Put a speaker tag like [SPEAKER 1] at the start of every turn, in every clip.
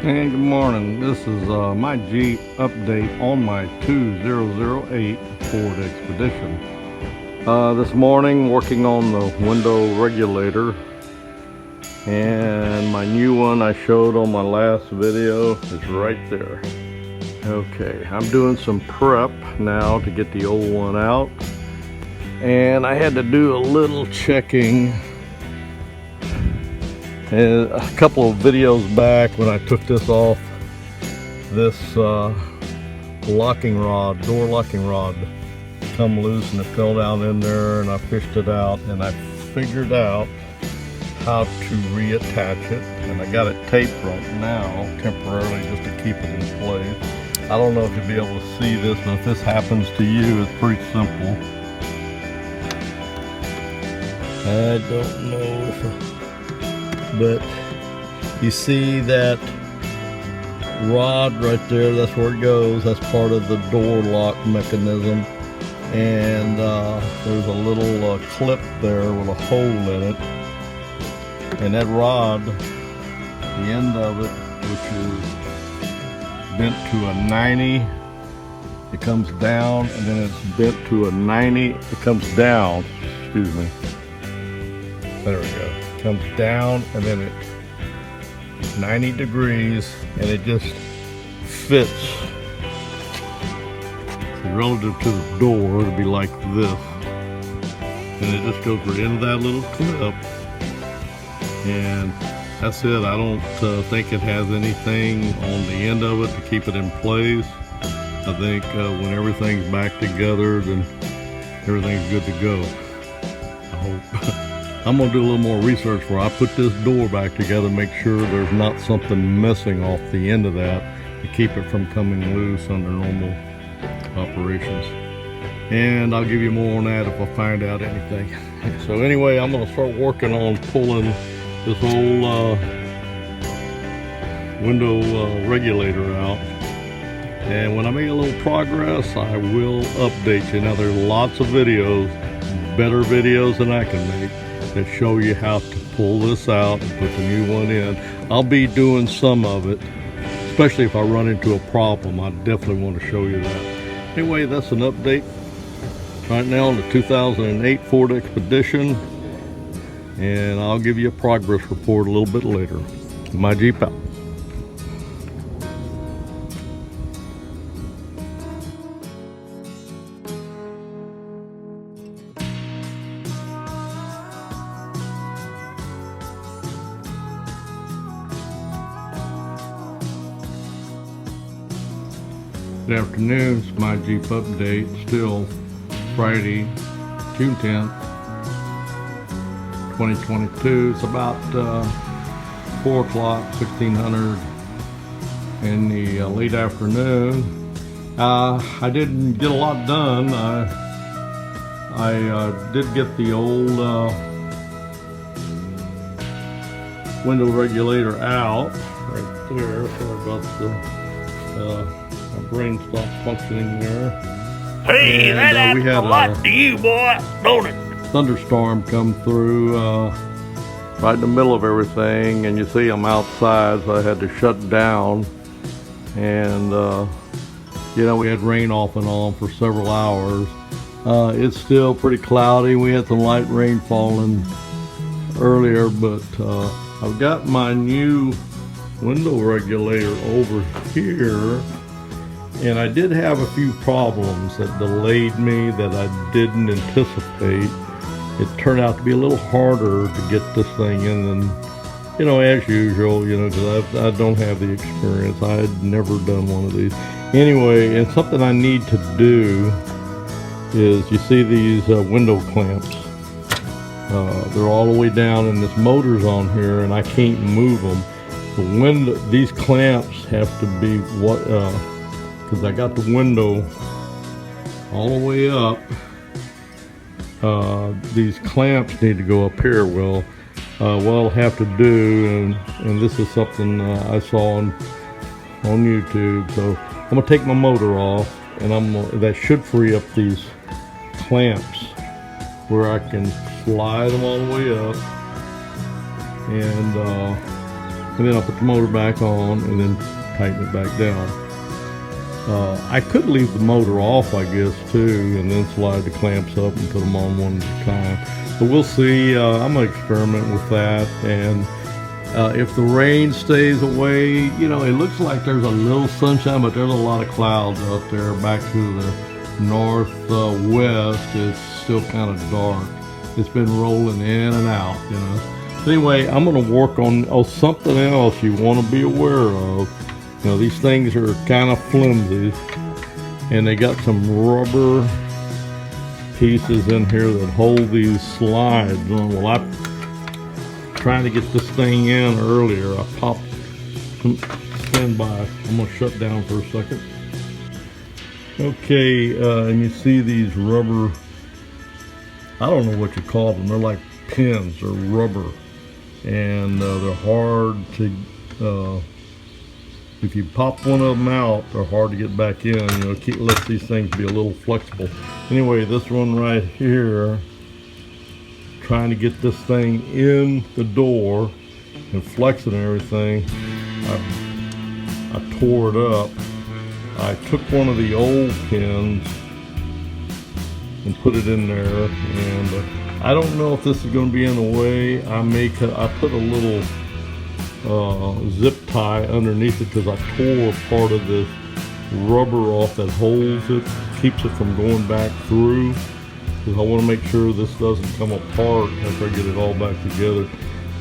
[SPEAKER 1] And good morning. This is my Jeep update on my 2008 Ford Expedition. This morning working on the window regulator, and my new one I showed on my last video is right there. Okay, I'm doing some prep now to get the old one out, and I had to do a little checking. And a couple of videos back when I took this off, this locking rod, door locking rod, come loose and it fell down in there, and I fished it out and I figured out how to reattach it, and I got it taped right now temporarily just to keep it in place. I don't know if you'll be able to see this, but if this happens to you, it's pretty simple. I don't know if but you see that rod right there, that's where it goes. That's part of the door lock mechanism, and there's a little clip there with a hole in it, and that rod, the end of it, which is bent to a 90, it comes down, and then it's bent to a 90, it comes down, excuse me, there we go. Comes down, and then it's 90 degrees, and it just fits. So relative to the door, it'll be like this, and it just goes right into that little clip, and that's it. I don't think it has anything on the end of it to keep it in place. I think when everything's back together, then everything's good to go, I hope. I'm going to do a little more research where I put this door back together, make sure there's not something missing off the end of that to keep it from coming loose under normal operations. And I'll give you more on that if I find out anything. So anyway, I'm going to start working on pulling this whole window regulator out. And when I make a little progress, I will update you. Now there's lots of videos, better videos than I can make, that show you how to pull this out and put the new one in. I'll be doing some of it, especially if I run into a problem. I definitely want to show you that. Anyway, that's an update right now on the 2008 Ford Expedition, and I'll give you a progress report a little bit later. My Jeep out. Good afternoon, it's my Jeep update. Still Friday, June 10th, 2022. It's about 4 o'clock, 1600 in the late afternoon. I didn't get a lot done. I did get the old window regulator out right there. Sorry about the my brain stopped functioning there.
[SPEAKER 2] Hey,
[SPEAKER 1] and,
[SPEAKER 2] that happens a lot to you, boy, don't it?
[SPEAKER 1] Thunderstorm come through right in the middle of everything, and you see I'm outside, so I had to shut down. And you know, we had rain off and on for several hours. It's still pretty cloudy. We had some light rain falling earlier, but I've got my new window regulator over here. And I did have a few problems that delayed me that I didn't anticipate. It turned out to be a little harder to get this thing in than, you know, as usual, you know, because I don't have the experience. I had never done one of these. Anyway, and something I need to do is, you see these window clamps. They're all the way down, and this motor's on here, and I can't move them. These clamps have to be what, because I got the window all the way up. These clamps need to go up here. Well, what I'll have to do, and this is something I saw on YouTube, so I'm gonna take my motor off, and that should free up these clamps where I can slide them all the way up, and and then I'll put the motor back on and then tighten it back down. I could leave the motor off, I guess, too, and then slide the clamps up and put them on one at a time. But we'll see. I'm going to experiment with that. And if the rain stays away, you know, it looks like there's a little sunshine, but there's a lot of clouds out there. Back to the northwest, it's still kind of dark. It's been rolling in and out, you know. Anyway, I'm going to work on something else you want to be aware of. You know, these things are kind of flimsy, and they got some rubber pieces in here that hold these slides. Well, I'm trying to get this thing in earlier. I popped, stand by. I'm going to shut down for a second. Okay, and you see these rubber, I don't know what you call them. They're like pins or rubber, and they're hard to, if you pop one of them out, they're hard to get back in. You know, let these things be a little flexible. Anyway, this one right here, trying to get this thing in the door and flex it and everything, I tore it up. I took one of the old pins and put it in there, and I don't know if this is going to be in the way. I put a little zip tie underneath it because I tore part of this rubber off that holds it, keeps it from going back through, because I want to make sure this doesn't come apart after I get it all back together.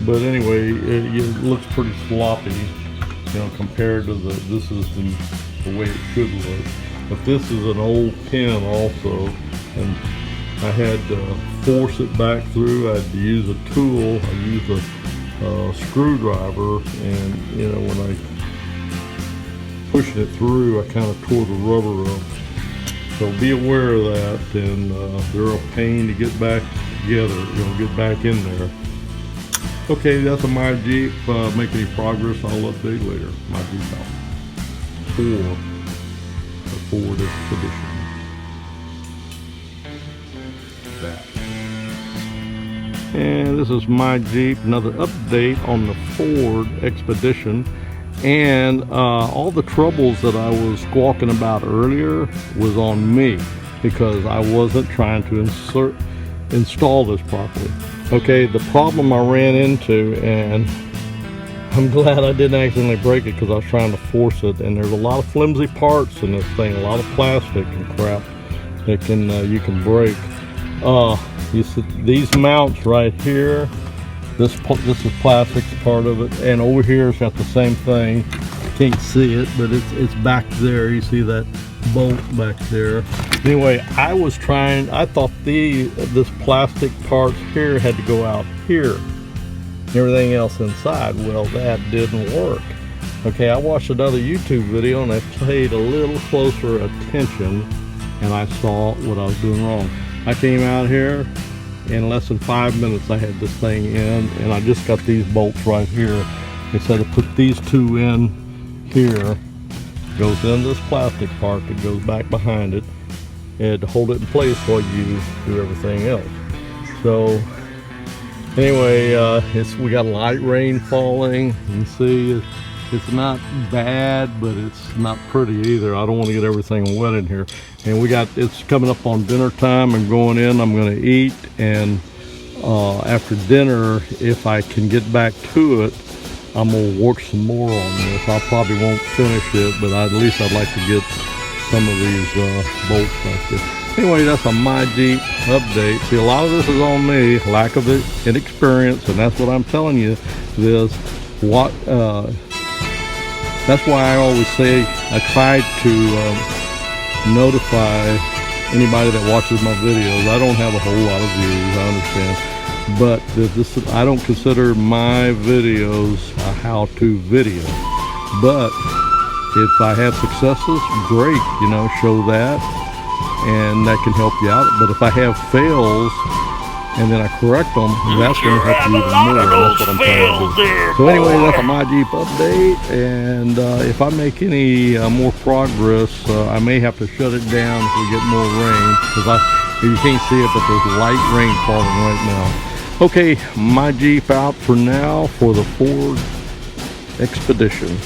[SPEAKER 1] But anyway, it looks pretty sloppy, you know, compared to this is the way it should look. But this is an old pin also, and I had to force it back through. I had to use a tool. I used a screwdriver, and you know, when I pushed it through, I kind of tore the rubber up. So be aware of that, and they're a pain to get back together, you know, get back in there. Okay, that's a My Jeep. Make any progress, I'll update later. My Jeep out. The Ford Expedition. That. And this is My Jeep, another update on the Ford Expedition. And all the troubles that I was squawking about earlier was on me, because I wasn't trying to install this properly. Okay, the problem I ran into, and I'm glad I didn't accidentally break it because I was trying to force it, and there's a lot of flimsy parts in this thing, a lot of plastic and crap that you can break. You see these mounts right here, this is plastic, part of it, and over here it's got the same thing. Can't see it, but it's back there. You see that bolt back there. Anyway, I thought this plastic parts here had to go out here, everything else inside. Well, that didn't work. Okay, I watched another YouTube video and I paid a little closer attention, and I saw what I was doing wrong. I came out here, in less than 5 minutes I had this thing in, and I just got these bolts right here. They said to put these two in here, goes in this plastic part that goes back behind it, and to hold it in place while you do everything else. So anyway, we got light rain falling. You can see it's not bad, but it's not pretty either. I don't want to get everything wet in here. And it's coming up on dinner time. I'm going in, I'm going to eat, and after dinner, if I can get back to it, I'm going to work some more on this. I probably won't finish it, but at least I'd like to get some of these bolts back there. Anyway, that's a My Jeep update. See, a lot of this is on me, lack of inexperience, and that's what I'm telling you. That's why I always say I try to notify anybody that watches my videos. I don't have a whole lot of views, I understand, but I don't consider my videos a how-to video. But if I have successes, great, you know, show that, and that can help you out. But if I have fails and then I correct them, that's going to help you even more. That's what I'm trying to do. So anyway, that's a My Jeep update, and if I make any more progress, I may have to shut it down if we get more rain, because you can't see it, but there's light rain falling right now. Okay, My Jeep out for now for the Ford expedition.